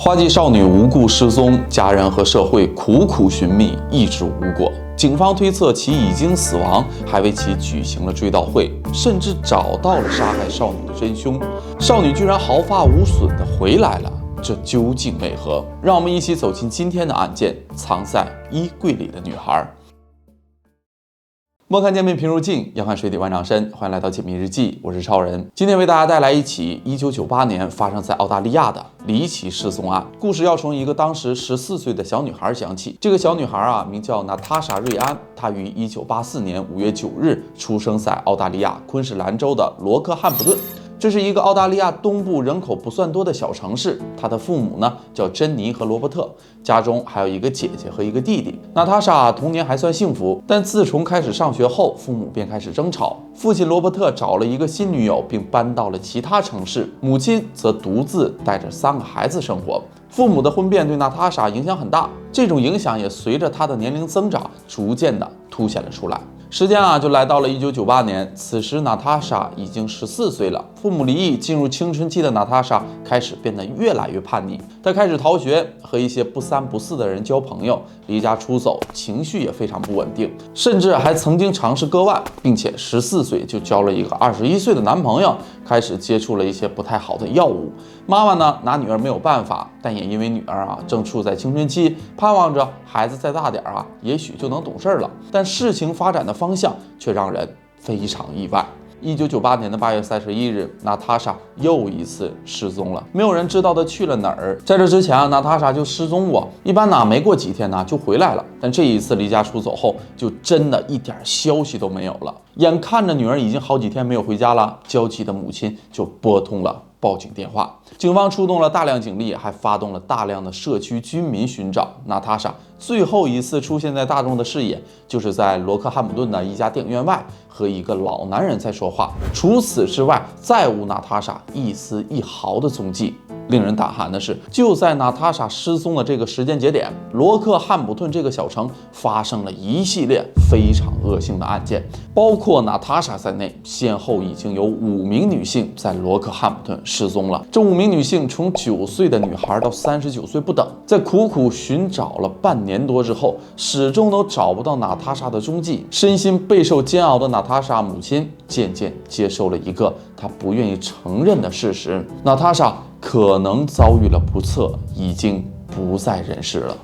花季少女无故失踪，家人和社会苦苦寻觅，一直无果。警方推测其已经死亡，还为其举行了追悼会，甚至找到了杀害少女的真凶。少女居然毫发无损地回来了，这究竟为何？让我们一起走进今天的案件——藏在衣柜里的女孩。莫看天命平如镜，要看水底万丈深。欢迎来到解密日记，我是超人。今天为大家带来一起1998年发生在澳大利亚的离奇失踪案。故事要从一个当时14岁的小女孩讲起。这个小女孩名叫娜塔莎·瑞安，她于1984年5月9日出生在澳大利亚昆士兰州的罗克汉普顿。这是一个澳大利亚东部人口不算多的小城市。她的父母呢叫珍妮和罗伯特，家中还有一个姐姐和一个弟弟。娜塔莎童年还算幸福，但自从开始上学后，父母便开始争吵。父亲罗伯特找了一个新女友，并搬到了其他城市，母亲则独自带着3个孩子生活。父母的婚变对娜塔莎影响很大，这种影响也随着她的年龄增长，逐渐的凸显了出来。时间就来到了1998年，此时娜塔莎已经14岁了。父母离异，进入青春期的娜塔莎开始变得越来越叛逆。她开始逃学，和一些不三不四的人交朋友，离家出走，情绪也非常不稳定，甚至还曾经尝试割腕，并且14岁就交了一个21岁的男朋友，开始接触了一些不太好的药物。妈妈呢拿女儿没有办法，但也因为女儿正处在青春期，盼望着孩子再大点也许就能懂事了。但事情发展的方向却让人非常意外。1998年的8月31日，娜塔莎又一次失踪了，没有人知道她去了哪儿。在这之前娜塔莎就失踪过，一般没过几天就回来了。但这一次离家出走后，就真的一点消息都没有了。眼看着女儿已经好几天没有回家了，焦急的母亲就拨通了报警电话。警方出动了大量警力，还发动了大量的社区居民寻找娜塔莎。最后一次出现在大众的视野，就是在罗克汉普顿的一家电影院外，和一个老男人在说话。除此之外，再无娜塔莎一丝一毫的踪迹。令人胆寒的是，就在娜塔莎失踪的这个时间节点，罗克汉普顿这个小城发生了一系列非常恶性的案件，包括娜塔莎在内，先后已经有5名女性在罗克汉普顿失踪了。这5名女性从9岁的女孩到39岁不等，在苦苦寻找了半年多之后，始终都找不到娜塔莎的踪迹。身心备受煎熬的娜塔莎母亲渐渐接受了一个她不愿意承认的事实：娜塔莎可能遭遇了不测，已经不在人世了。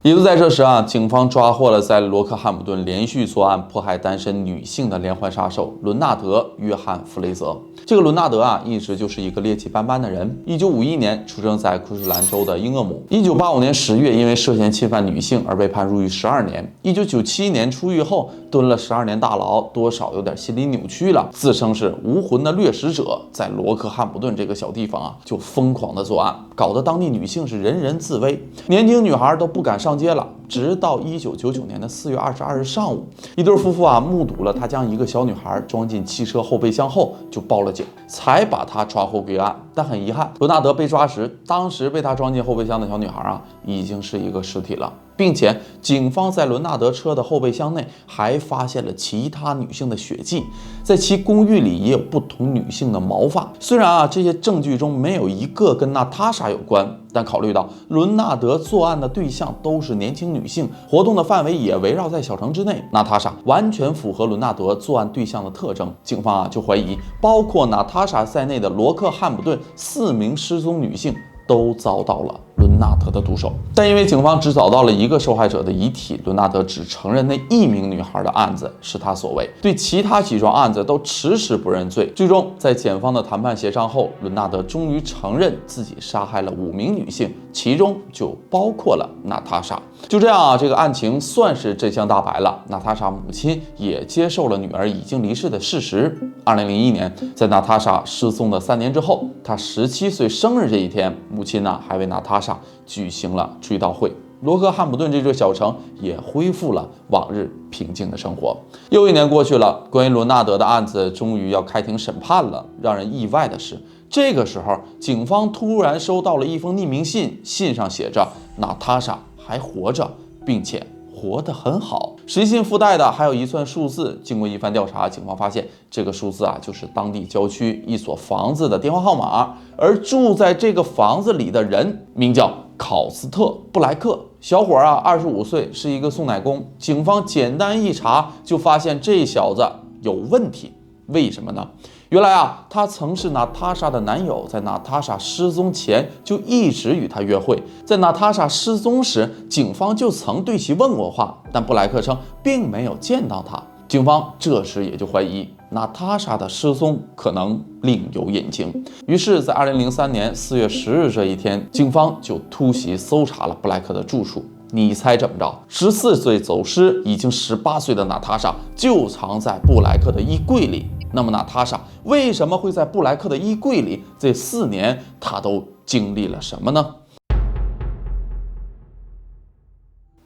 也就在这时警方抓获了在罗克汉普顿连续作案迫害单身女性的连环杀手伦纳德·约翰·弗雷泽。这个伦纳德一直就是一个劣迹斑斑的人。1951年出生在昆士兰州的英厄姆。1985年10月，因为涉嫌侵犯女性而被判入狱12年。1997年出狱后，蹲了12年大牢，多少有点心理扭曲了，自称是无魂的掠食者，在罗克汉普顿这个小地方就疯狂的作案，搞得当地女性是人人自危，年轻女孩都不敢上街了。直到1999年的4月22日上午，一对夫妇目睹了他将一个小女孩装进汽车后备箱后就报了警，才把他抓获归案。但很遗憾，伦纳德被抓时，当时被他装进后备箱的小女孩已经是一个尸体了，并且警方在伦纳德车的后备箱内还发现了其他女性的血迹，在其公寓里也有不同女性的毛发。虽然这些证据中没有一个跟娜塔莎有关，但考虑到伦纳德作案的对象都是年轻女性，活动的范围也围绕在小城之内，娜塔莎完全符合伦纳德作案对象的特征。警方就怀疑包括娜塔莎在内的罗克汉普顿4名失踪女性都遭到了伦纳德的毒手。但因为警方只找到了一个受害者的遗体，伦纳德只承认那1名女孩的案子是他所为，对其他几桩案子都迟迟不认罪。最终在检方的谈判协商后，伦纳德终于承认自己杀害了5名女性，其中就包括了娜塔莎。就这样这个案情算是真相大白了。娜塔莎母亲也接受了女儿已经离世的事实。2001年，在娜塔莎失踪的3年之后，她17岁生日这一天，母亲还为娜塔莎举行了追悼会。罗克汉普顿这座小城也恢复了往日平静的生活。又1年过去了，关于伦纳德的案子终于要开庭审判了。让人意外的是，这个时候警方突然收到了一封匿名信，信上写着娜塔莎还活着，并且活得很好。实习信附带的还有一串数字。经过一番调查，警方发现这个数字就是当地郊区一所房子的电话号码，而住在这个房子里的人名叫考斯特·布莱克。小伙25岁，是一个送奶工。警方简单一查就发现这小子有问题。为什么呢？原来他曾是娜塔莎的男友，在娜塔莎失踪前就一直与她约会。在娜塔莎失踪时，警方就曾对其问过话，但布莱克称并没有见到她。警方这时也就怀疑娜塔莎的失踪可能另有隐情。于是，在2003年4月10日这一天，警方就突袭搜查了布莱克的住处。你猜怎么着？14岁走失，已经18岁的娜塔莎就藏在布莱克的衣柜里。那么娜塔莎为什么会在布莱克的衣柜里？这4年她都经历了什么呢？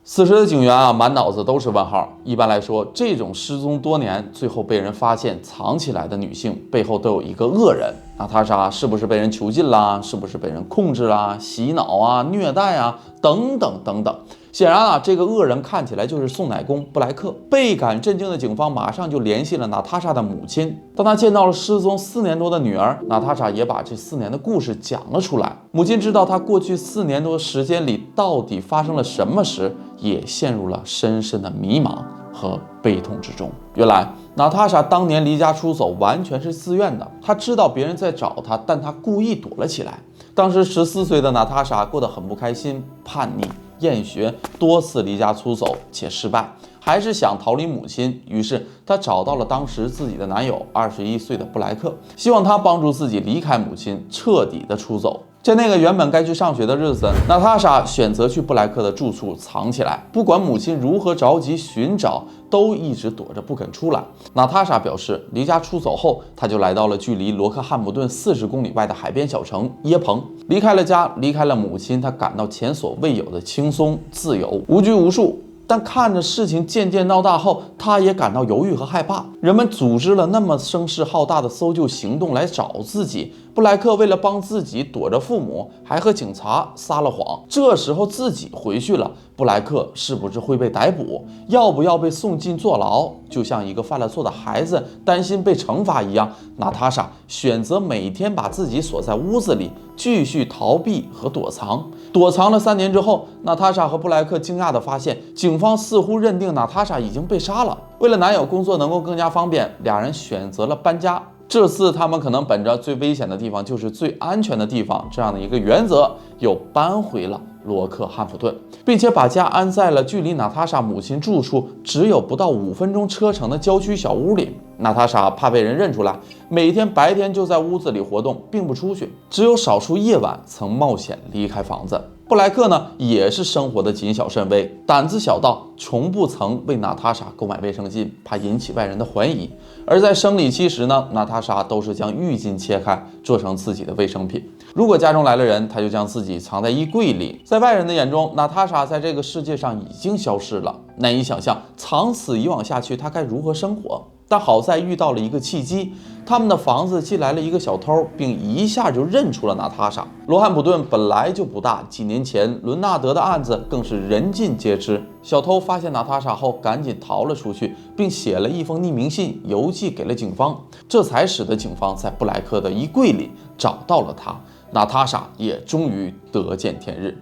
此时的警员满脑子都是问号。一般来说，这种失踪多年，最后被人发现藏起来的女性，背后都有一个恶人。娜塔莎是不是被人囚禁啦？是不是被人控制啦？洗脑虐待等等等等。显然这个恶人看起来就是送奶工布莱克。倍感震惊的警方马上就联系了娜塔莎的母亲。当他见到了失踪4年多的女儿，娜塔莎也把这4年的故事讲了出来。母亲知道她过去4年多时间里到底发生了什么时，也陷入了深深的迷茫和悲痛之中。原来娜塔莎当年离家出走完全是自愿的，她知道别人在找她，但她故意躲了起来。当时14岁的娜塔莎过得很不开心，叛逆、厌学，多次离家出走且失败，还是想逃离母亲。于是她找到了当时自己的男友21岁的布莱克，希望他帮助自己离开母亲，彻底的出走。在那个原本该去上学的日子，娜塔莎选择去布莱克的住处藏起来，不管母亲如何着急寻找，都一直躲着不肯出来。娜塔莎表示，离家出走后，她就来到了距离罗克汉姆顿40公里外的海边小城耶彭。离开了家，离开了母亲，她感到前所未有的轻松、自由、无拘无束。但看着事情渐渐闹大后，他也感到犹豫和害怕。人们组织了那么声势浩大的搜救行动来找自己，布莱克为了帮自己躲着父母，还和警察撒了谎。这时候自己回去了，布莱克是不是会被逮捕？要不要被送进坐牢？就像一个犯了错的孩子担心被惩罚一样，娜塔莎选择每天把自己锁在屋子里，继续逃避和躲藏。躲藏了3年之后，娜塔莎和布莱克惊讶地发现，警方似乎认定娜塔莎已经被杀了。为了男友工作能够更加方便，俩人选择了搬家。这次他们可能本着最危险的地方就是最安全的地方这样的一个原则，又搬回了罗克汉普顿，并且把家安在了距离娜塔莎母亲住处只有不到5分钟车程的郊区小屋里。娜塔莎怕被人认出来，每天白天就在屋子里活动，并不出去，只有少数夜晚曾冒险离开房子。布莱克呢，也是生活的谨小慎微，胆子小到从不曾为娜塔莎购买卫生巾，怕引起外人的怀疑。而在生理期时呢，娜塔莎都是将浴巾切开，做成自己的卫生品。如果家中来了人，她就将自己藏在衣柜里。在外人的眼中，娜塔莎在这个世界上已经消失了，难以想象长此以往下去，她该如何生活。但好在遇到了一个契机，他们的房子进来了一个小偷，并一下就认出了娜塔莎。罗汉普顿本来就不大，几年前伦纳德的案子更是人尽皆知。小偷发现娜塔莎后，赶紧逃了出去，并写了一封匿名信邮寄给了警方，这才使得警方在布莱克的衣柜里找到了他。娜塔莎也终于得见天日。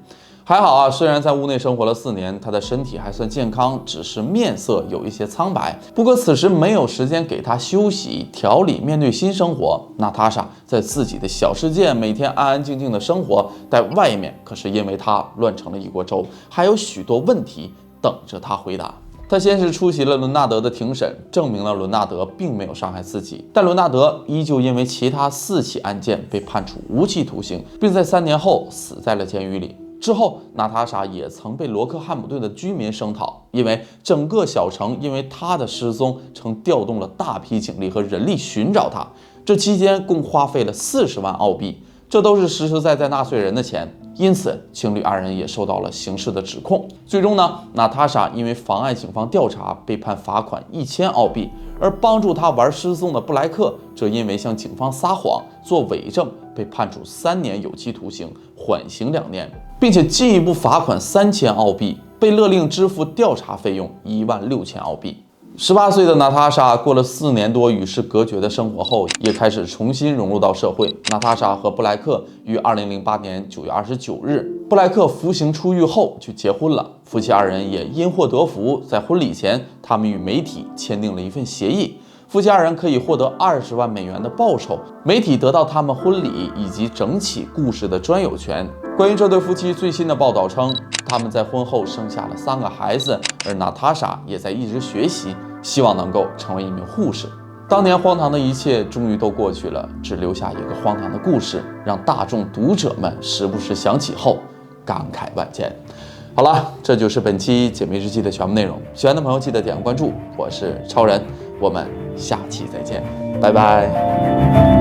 还好虽然在屋内生活了4年，她的身体还算健康，只是面色有一些苍白。不过此时没有时间给她休息调理，面对新生活。娜塔莎在自己的小世界每天安安静静的生活，在外面可是因为她乱成了一锅粥，还有许多问题等着她回答。他先是出席了伦纳德的庭审，证明了伦纳德并没有伤害自己，但伦纳德依旧因为其他4起案件被判处无期徒刑，并在3年后死在了监狱里。之后，娜塔莎也曾被罗克汉姆顿的居民声讨，因为整个小城因为她的失踪，曾调动了大批警力和人力寻找她。这期间共花费了40万澳币，这都是实实在在纳税人的钱。因此，情侣2人也受到了刑事的指控。最终呢，娜塔莎因为妨碍警方调查，被判罚款1000澳币，而帮助她玩失踪的布莱克，则因为向警方撒谎、做伪证，被判处3年有期徒刑，缓刑2年，并且进一步罚款3000澳币。被勒令支付调查费用16000澳币。18岁的娜塔莎过了4年多与世隔绝的生活后，也开始重新融入到社会。娜塔莎和布莱克于2008年9月29日，布莱克服刑出狱后就结婚了。夫妻二人也因祸得福，在婚礼前，他们与媒体签订了一份协议。夫妻二人可以获得20万美元的报酬，媒体得到他们婚礼以及整起故事的专有权。关于这对夫妻，最新的报道称，他们在婚后生下了3个孩子，而娜塔莎也在一直学习，希望能够成为一名护士。当年荒唐的一切终于都过去了，只留下一个荒唐的故事，让大众读者们时不时想起后感慨万千。好了，这就是本期解密日记的全部内容。喜欢的朋友记得点个关注，我是超人，我们下期再见，拜拜。